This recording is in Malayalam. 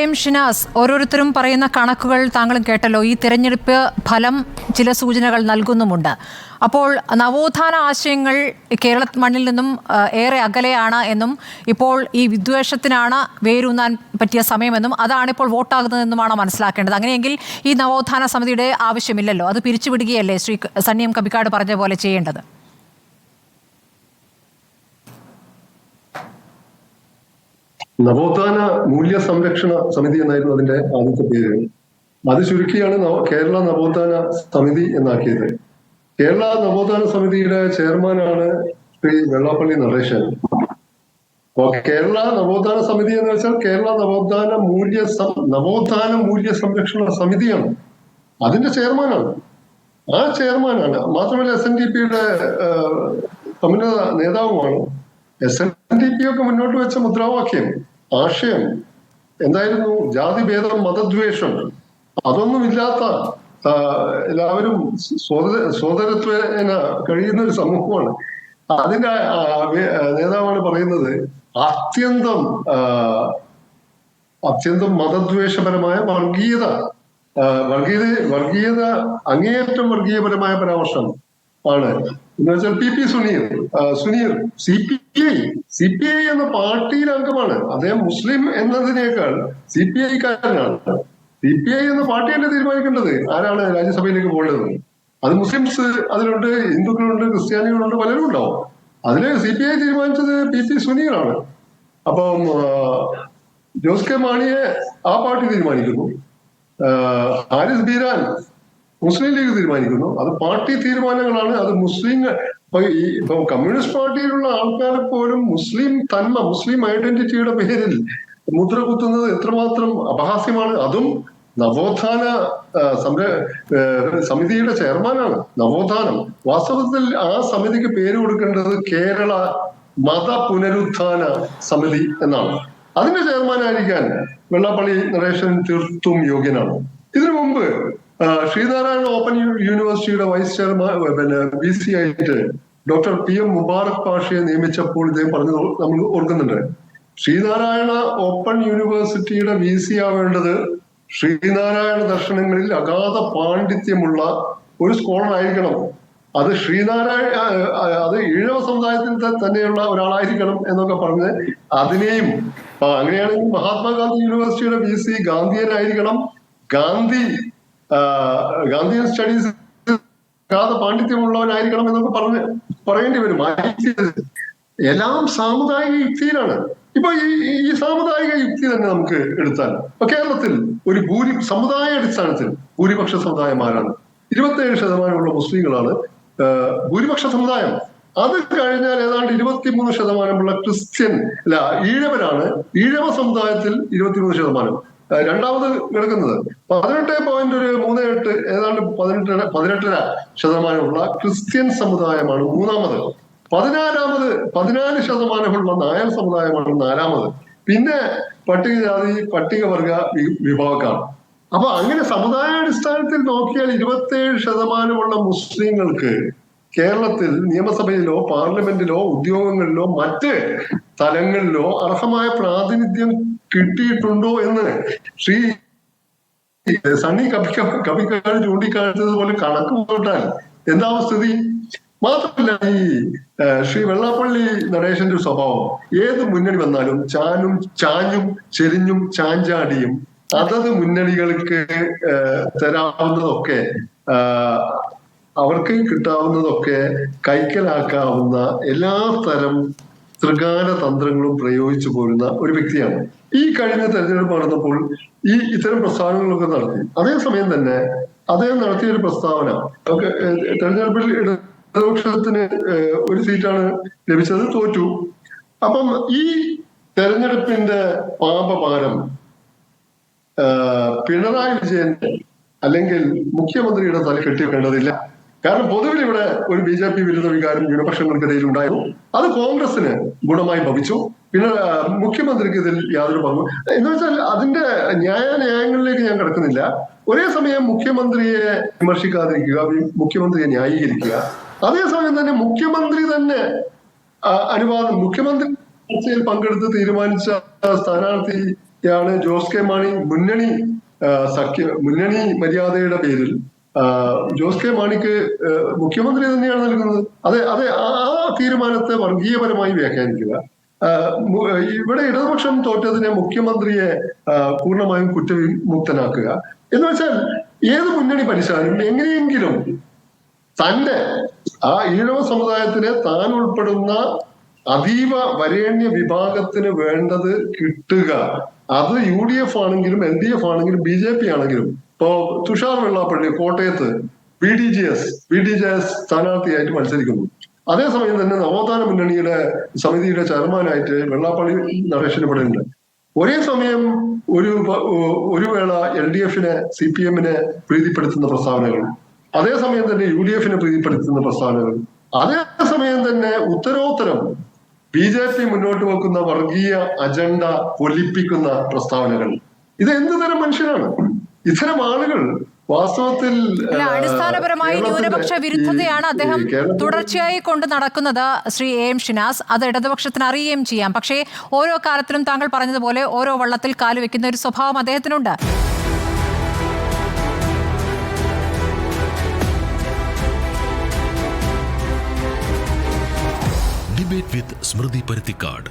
തീർച്ചയായും ഷിനാസ്, ഓരോരുത്തരും പറയുന്ന കണക്കുകൾ താങ്കളും കേട്ടല്ലോ. ഈ തിരഞ്ഞെടുപ്പ് ഫലം ചില സൂചനകൾ നൽകുന്നുമുണ്ട്. അപ്പോൾ നവോത്ഥാന ആശയങ്ങൾ കേരള മണ്ണിൽ നിന്നും ഏറെ അകലെയാണ് എന്നും ഇപ്പോൾ ഈ വിദ്വേഷത്തിനാണ് വേരൂന്നാൻ പറ്റിയ സമയമെന്നും അതാണിപ്പോൾ വോട്ടാകുന്നതെന്നുമാണ് മനസ്സിലാക്കേണ്ടത്. അങ്ങനെയെങ്കിൽ ഈ നവോത്ഥാന സമിതിയുടെ ആവശ്യമില്ലല്ലോ, അത് പിരിച്ചുവിടുകയല്ലേ ശ്രീ സണ്ണിയം കബിക്കാട് പറഞ്ഞ പോലെ ചെയ്യേണ്ടത്? നവോത്ഥാന മൂല്യ സംരക്ഷണ സമിതി എന്നായിരുന്നു അതിന്റെ ആദ്യത്തെ പേര്. അത് ചുരുക്കിയാണ് കേരള നവോത്ഥാന സമിതി എന്നാക്കിയത്. കേരള നവോത്ഥാന സമിതിയുടെ ചെയർമാനാണ് ശ്രീ വെള്ളാപ്പള്ളി നടേശൻ. അപ്പോ കേരള നവോത്ഥാന സമിതി എന്ന് വെച്ചാൽ കേരള നവോത്ഥാന മൂല്യ സംരക്ഷണ സമിതിയാണ്, അതിന്റെ ചെയർമാനാണ്. ആ ചെയർമാനാണ്. മാത്രമല്ല SNDPയുടെ സമുന്നത നേതാവുമാണ്. SNDP ഒക്കെ മുന്നോട്ട് വെച്ച മുദ്രാവാക്യം, ആശയം എന്തായിരുന്നു? ജാതിഭേദം, മതദ്വേഷം അതൊന്നുമില്ലാത്ത എല്ലാവരും സോദരത്വേന കഴിയുന്ന ഒരു സമൂഹമാണ്. അതിന്റെ നേതാവാണ് പറയുന്നത് അത്യന്തം മതദ്വേഷപരമായ വർഗീയത അങ്ങേയറ്റം വർഗീയപരമായ പരാമർശം ആണ് എന്ന് വെച്ചാൽ PP സുനീർ CPI എന്ന പാർട്ടിയിലെ അംഗമാണ്. അദ്ദേഹം മുസ്ലിം എന്നതിനേക്കാൾ CPI-കാരനാണ്. CPI എന്ന പാർട്ടിയല്ലേ തീരുമാനിക്കേണ്ടത് ആരാണ് രാജ്യസഭയിലേക്ക് പോകേണ്ടത്. അത് മുസ്ലിംസ് അതിലുണ്ട്, ഹിന്ദുക്കളുണ്ട്, ക്രിസ്ത്യാനികളുണ്ട്, പലരും ഉണ്ടാവും. അതില് CPI തീരുമാനിച്ചത് PP സുനീറാണ്. അപ്പം ജോസ് കെ മാണിയെ ആ പാർട്ടി തീരുമാനിക്കുന്നു. ഹാരിസ് ബീരാൻ മുസ്ലിം ലീഗ് തീരുമാനിക്കുന്നു. അത് പാർട്ടി തീരുമാനങ്ങളാണ്. അത് ഇപ്പൊ കമ്മ്യൂണിസ്റ്റ് പാർട്ടിയിലുള്ള ആൾക്കാരെ പോലും മുസ്ലിം ഐഡന്റിറ്റിയുടെ പേരിൽ മുദ്ര കുത്തുന്നത് എത്രമാത്രം അപഹാസ്യമാണ്. അതും നവോത്ഥാന സമിതിയുടെ ചെയർമാനാണ്. നവോത്ഥാനം വാസ്തവത്തിൽ ആ സമിതിക്ക് പേര് കൊടുക്കേണ്ടത് കേരള മത പുനരുത്ഥാന സമിതി എന്നാണ്. അതിന്റെ ചെയർമാനായിരിക്കാൻ വെള്ളാപ്പള്ളി നടേശൻ തീർത്തും യോഗ്യനാണ്. ഇതിനു മുമ്പ് ശ്രീനാരായണ ഓപ്പൺ യൂണിവേഴ്സിറ്റിയുടെ വൈസ് ചെയർമാൻ VC ആയിട്ട് ഡോക്ടർ PM മുബാറക് പാഷയെ നിയമിച്ചപ്പോൾ ഇദ്ദേഹം പറഞ്ഞത് നമ്മൾ ഓർക്കുന്നുണ്ട്. ശ്രീനാരായണ ഓപ്പൺ യൂണിവേഴ്സിറ്റിയുടെ VC ആവേണ്ടത് ശ്രീനാരായണ ദർശനങ്ങളിൽ അഗാധ പാണ്ഡിത്യമുള്ള ഒരു സ്കോളർ ആയിരിക്കണം. അത് അത് ഈഴവ സമുദായത്തിൽ തന്നെയുള്ള ഒരാളായിരിക്കണം എന്നൊക്കെ പറഞ്ഞ് അതിനെയും അങ്ങനെയാണെങ്കിൽ മഹാത്മാഗാന്ധി യൂണിവേഴ്സിറ്റിയുടെ VC ഗാന്ധിയനായിരിക്കണം. ഗാന്ധിയൻ സ്റ്റഡീസ് അഗാധ പാണ്ഡിത്യമുള്ളവനായിരിക്കണം എന്നൊക്കെ പറയേണ്ടി വരും. എല്ലാം സാമുദായിക യുക്തിയിലാണ്. ഇപ്പൊ ഈ സാമുദായിക യുക്തി തന്നെ നമുക്ക് എടുത്താൽ ഇപ്പൊ കേരളത്തിൽ ഒരു സമുദായ അടിസ്ഥാനത്തിൽ ഭൂരിപക്ഷ സമുദായമാരാണ്. 27% മുസ്ലിങ്ങളാണ് ഭൂരിപക്ഷ സമുദായം. അത് കഴിഞ്ഞാൽ ഏതാണ്ട് 23% ക്രിസ്ത്യൻ ഈഴവരാണ്. ഈഴവ സമുദായത്തിൽ 23%. രണ്ടാമത് കിടക്കുന്നത് 18.38 ഏതാണ്ട് 18.5% ക്രിസ്ത്യൻ സമുദായമാണ് മൂന്നാമത്. 14% നായർ സമുദായമാണ് നാലാമത്. പിന്നെ പട്ടികജാതി പട്ടികവർഗ വിഭാഗക്കാർ. അപ്പൊ അങ്ങനെ സമുദായാടിസ്ഥാനത്തിൽ നോക്കിയാൽ 27% മുസ്ലിങ്ങൾക്ക് കേരളത്തിൽ നിയമസഭയിലോ പാർലമെന്റിലോ ഉദ്യോഗങ്ങളിലോ മറ്റ് തലങ്ങളിലോ അർഹമായ പ്രാതിനിധ്യം കിട്ടിയിട്ടുണ്ടോ എന്ന് ശ്രീ സണ്ണി കബിക്കാട് ചൂണ്ടിക്കാണിച്ചതുപോലെ കണക്ക് പോട്ടാൽ എന്താവും സ്ഥിതി? മാത്രമല്ല ഈ ശ്രീ വെള്ളാപ്പള്ളി നടേശന്റെ സ്വഭാവം ഏത് മുന്നണി വന്നാലും ചാഞ്ഞും ചെരിഞ്ഞും ചാഞ്ചാടിയും അതത് മുന്നണികൾക്ക് തരാവുന്നതൊക്കെ അവർക്ക് കിട്ടാവുന്നതൊക്കെ കൈക്കലാക്കാവുന്ന എല്ലാ തരം ത്രികാല തന്ത്രങ്ങളും പ്രയോഗിച്ചു പോരുന്ന ഒരു വ്യക്തിയാണ്. ഈ കഴിഞ്ഞ തെരഞ്ഞെടുപ്പ് നടന്നപ്പോൾ ഇത്തരം പ്രസ്താവനകളൊക്കെ നടത്തി. അതേസമയം തന്നെ അദ്ദേഹം നടത്തിയ ഒരു പ്രസ്താവന, തെരഞ്ഞെടുപ്പിൽ ഇടതുപക്ഷത്തിന് ഒരു സീറ്റാണ് ലഭിച്ചത്, തോറ്റു. അപ്പം ഈ തെരഞ്ഞെടുപ്പിന്റെ പാപഭാരം പിണറായി വിജയന്റെ അല്ലെങ്കിൽ മുഖ്യമന്ത്രിയുടെ തല കെട്ടിവെക്കേണ്ടതില്ല. കാരണം പൊതുവിൽ ഇവിടെ ഒരു BJP വിരുദ്ധ വികാരം ന്യൂനപക്ഷങ്ങൾക്കിടയിൽ ഉണ്ടായിരുന്നു. അത് കോൺഗ്രസിന് ഗുണമായി ഭവിച്ചു. പിന്നെ മുഖ്യമന്ത്രിക്ക് ഇതിൽ യാതൊരു പങ്കും എന്ന് വെച്ചാൽ അതിന്റെ ന്യായങ്ങളിലേക്ക് ഞാൻ കിടക്കുന്നില്ല. ഒരേ സമയം മുഖ്യമന്ത്രിയെ വിമർശിക്കാതിരിക്കുക, മുഖ്യമന്ത്രിയെ ന്യായീകരിക്കുക, അതേസമയം തന്നെ മുഖ്യമന്ത്രി തന്നെ മുഖ്യമന്ത്രി ചർച്ചയിൽ പങ്കെടുത്ത് തീരുമാനിച്ച സ്ഥാനാർത്ഥി യാണ് ജോസ് കെ മാണി മുന്നണി മുന്നണി മര്യാദയുടെ പേരിൽ ജോസ് കെ മാണിക്ക് മുഖ്യമന്ത്രി തന്നെയാണ് നൽകുന്നത്. അതെ ആ തീരുമാനത്തെ വർഗീയപരമായി വ്യാഖ്യാനിക്കുക. ഇവിടെ ഇടതുപക്ഷം തോറ്റതിനെ മുഖ്യമന്ത്രിയെ പൂർണ്ണമായും കുറ്റവിമുക്തനാക്കുക എന്ന് വെച്ചാൽ ഏത് മുന്നണി പഠിച്ചാലും എങ്ങനെയെങ്കിലും തന്റെ ആ ഈഴവ സമുദായത്തിനെ താൻ ഉൾപ്പെടുന്ന അതീവ വരേണ്യ വിഭാഗത്തിന് വേണ്ടത് കിട്ടുക. അത് UDF ആണെങ്കിലും LDF ആണെങ്കിലും BJP ആണെങ്കിലും. ഇപ്പോ തുഷാർ വെള്ളാപ്പള്ളി കോട്ടയത്ത് BDJS സ്ഥാനാർത്ഥിയായിട്ട് മത്സരിക്കുന്നു. അതേസമയം തന്നെ നവോത്ഥാന മുന്നണിയുടെ സമിതിയുടെ ചെയർമാനായിട്ട് വെള്ളാപ്പള്ളി നടേശന് ഇവിടെ ഉണ്ട്. ഒരേ സമയം ഒരു വേള LDF-നെ CPM-നെ പ്രീതിപ്പെടുത്തുന്ന പ്രസ്താവനകൾ, അതേസമയം തന്നെ UDF-നെ പ്രീതിപ്പെടുത്തുന്ന പ്രസ്താവനകൾ, അതേസമയം തന്നെ ഉത്തരോത്തരം BJP മുന്നോട്ട് വെക്കുന്ന വർഗീയ അജണ്ട പൊലിപ്പിക്കുന്ന പ്രസ്താവനകൾ. ഇത് എന്ത് തരം മനുഷ്യരാണ്? ഇത്തരം ആളുകൾ വാസ്തവത്തിൽ അടിസ്ഥാനപരമായി ന്യൂനപക്ഷ വിരുദ്ധതയാണ് അദ്ദേഹം തുടർച്ചയായി കൊണ്ട് നടക്കുന്നത്. ശ്രീ AM ഷിനാസ്, അത് ഇടതുപക്ഷത്തിന് അറിയുകയും ചെയ്യാം. പക്ഷേ ഓരോ കാലത്തിലും താങ്കൾ പറഞ്ഞതുപോലെ ഓരോ വള്ളത്തിൽ കാലുവെക്കുന്ന ഒരു സ്വഭാവം അദ്ദേഹത്തിനുണ്ട്. Debate with Smriti Paruthikad.